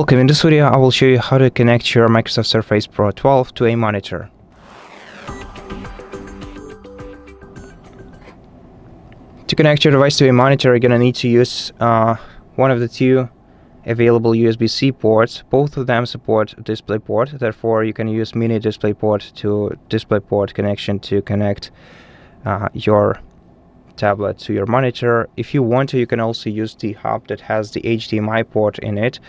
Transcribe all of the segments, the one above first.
Okay, in this video I will show you how to connect your Microsoft Surface Pro 12 to a monitor. To connect your device to a monitor, you're gonna need to use one of the two available USB-C ports. Both of them support DisplayPort, therefore you can use Mini DisplayPort to DisplayPort connection to connect your tablet to your monitor. If you want to, you can also use the hub that has the HDMI port in it.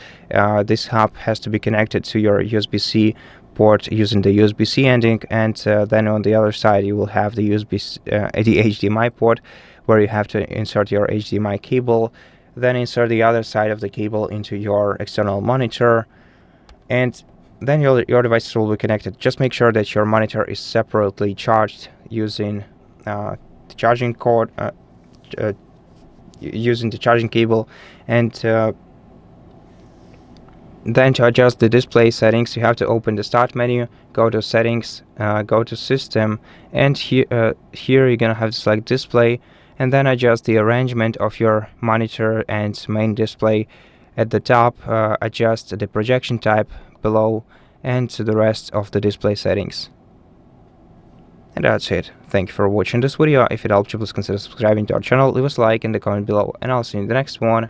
This hub has to be connected to your USB-C port using the USB-C ending, and then on the other side you will have the the HDMI port where you have to insert your HDMI cable, then insert the other side of the cable into your external monitor, and then your devices will be connected. Just make sure that your monitor is separately charged using the charging cord, using the charging cable, and then to adjust the display settings, you have to open the start menu, go to settings, go to system, and here you're gonna have to select display, and then adjust the arrangement of your monitor and main display. At the top, adjust the projection type below, and to the rest of the display settings. And that's it. Thank you for watching this video. If it helped you, please consider subscribing to our channel, leave us a like in the comment below, and I'll see you in the next one.